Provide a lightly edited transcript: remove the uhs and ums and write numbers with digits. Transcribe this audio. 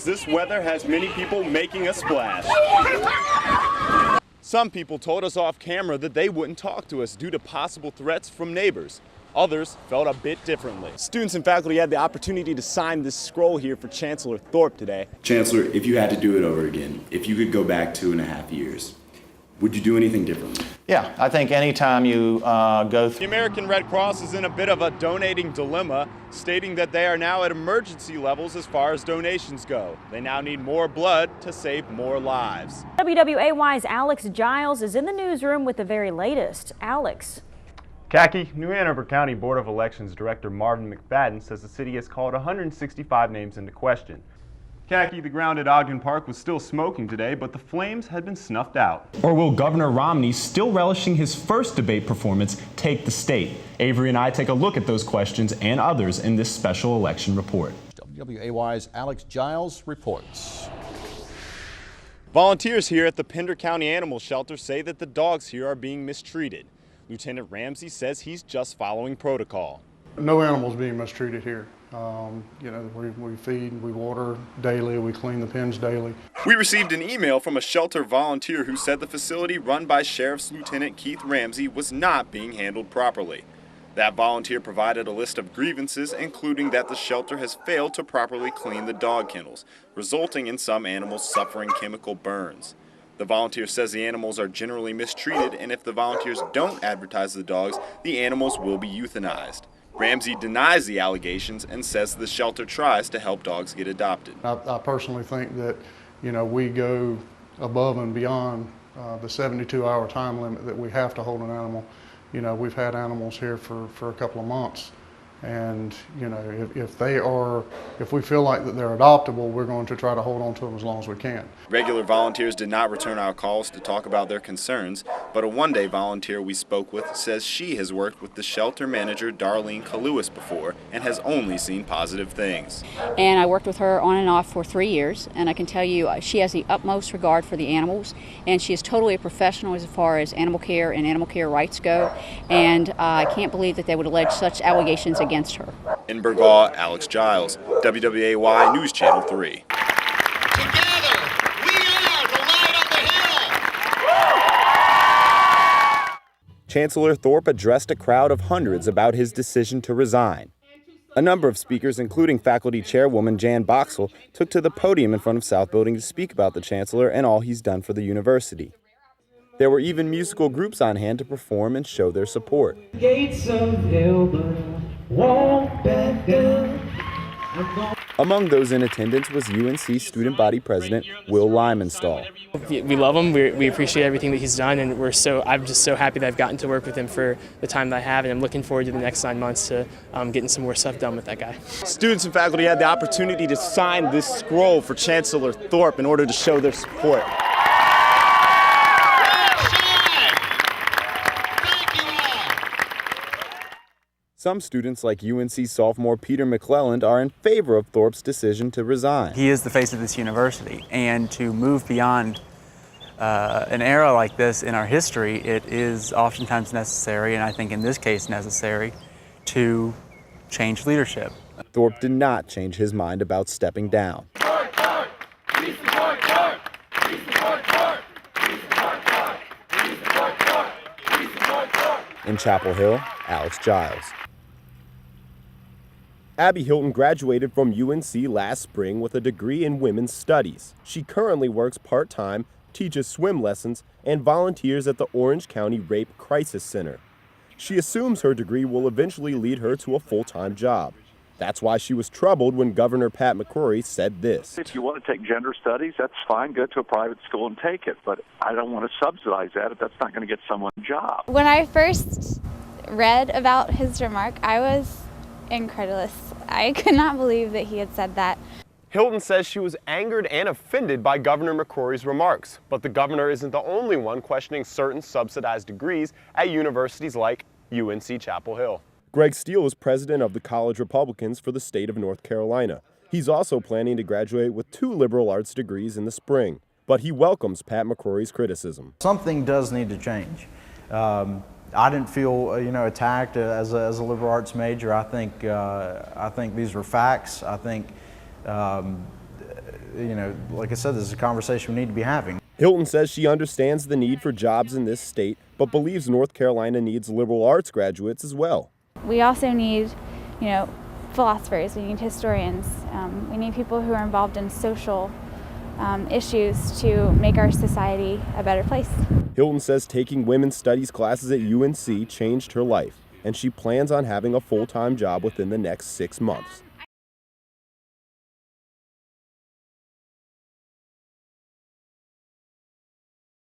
as this weather has many people making a splash. Some people told us off camera that they wouldn't talk to us due to possible threats from neighbors. Others felt a bit differently. Students and faculty had the opportunity to sign this scroll here for Chancellor Thorpe today. Chancellor, if you had to do it over again, if you could go back 2.5 years, would you do anything differently? Yeah, I think anytime you go through... The American Red Cross is in a bit of a donating dilemma, stating that they are now at emergency levels as far as donations go. They now need more blood to save more lives. WWAY's Alex Giles is in the newsroom with the very latest. Alex. Khaki, New Hanover County Board of Elections Director Marvin McFadden says the city has called 165 names into question. Khaki, the ground at Ogden Park was still smoking today, but the flames had been snuffed out. Or will Governor Romney, still relishing his first debate performance, take the state? Avery and I take a look at those questions and others in this special election report. WWAY's Alex Giles reports. Volunteers here at the Pender County Animal Shelter say that the dogs here are being mistreated. Lieutenant Ramsey says he's just following protocol. No animals being mistreated here. You know, we feed, we water daily, we clean the pens daily. We received an email from a shelter volunteer who said the facility run by Sheriff's Lieutenant Keith Ramsey was not being handled properly. That volunteer provided a list of grievances, including that the shelter has failed to properly clean the dog kennels, resulting in some animals suffering chemical burns. The volunteer says the animals are generally mistreated, and if the volunteers don't advertise the dogs, the animals will be euthanized. Ramsey denies the allegations and says the shelter tries to help dogs get adopted. I personally think that, you know, we go above and beyond the 72-hour time limit that we have to hold an animal. You know, we've had animals here for a couple of months. And, you know, if we feel like that they're adoptable, we're going to try to hold on to them as long as we can. Regular volunteers did not return our calls to talk about their concerns, but a one-day volunteer we spoke with says she has worked with the shelter manager, Darlene Kalewis, before and has only seen positive things. And I worked with her on and off for 3 years, and I can tell you she has the utmost regard for the animals, and she is totally a professional as far as animal care and animal care rights go, and I can't believe that they would allege such allegations against her. In Burgaw, Alex Giles, WWAY News Channel 3. Together, we are the light of the hill. Chancellor Thorpe addressed a crowd of hundreds about his decision to resign. A number of speakers, including faculty chairwoman Jan Boxell, took to the podium in front of South Building to speak about the chancellor and all he's done for the university. There were even musical groups on hand to perform and show their support. Gates of hell, but won't back down. Among those in attendance was UNC Student Body President Will Lymanstall. We love him. We appreciate everything that he's done, and I'm just so happy that I've gotten to work with him for the time that I have, and I'm looking forward to the next 9 months to getting some more stuff done with that guy. Students and faculty had the opportunity to sign this scroll for Chancellor Thorpe in order to show their support. Some students, like UNC sophomore Peter McClelland, are in favor of Thorpe's decision to resign. He is the face of this university, and to move beyond an era like this in our history, it is oftentimes necessary, and I think in this case necessary, to change leadership. Thorpe did not change his mind about stepping down. In Chapel Hill, Alex Giles. Abby Hilton graduated from UNC last spring with a degree in women's studies. She currently works part-time, teaches swim lessons, and volunteers at the Orange County Rape Crisis Center. She assumes her degree will eventually lead her to a full-time job. That's why she was troubled when Governor Pat McCrory said this. If you want to take gender studies, that's fine. Go to a private school and take it. But I don't want to subsidize that if that's not going to get someone a job. When I first read about his remark, I was incredulous. I could not believe that he had said that. Hilton says she was angered and offended by Governor McCrory's remarks, but the governor isn't the only one questioning certain subsidized degrees at universities like UNC Chapel Hill. Greg Steele is president of the College Republicans for the state of North Carolina. He's also planning to graduate with 2 liberal arts degrees in the spring, but he welcomes Pat McCrory's criticism. Something does need to change. I didn't feel, attacked as a liberal arts major. I think these were facts. I think like I said, this is a conversation we need to be having. Hilton says she understands the need for jobs in this state, but believes North Carolina needs liberal arts graduates as well. We also need, philosophers, we need historians, we need people who are involved in social issues to make our society a better place. Hilton says taking women's studies classes at UNC changed her life, and she plans on having a full-time job within the next 6 months.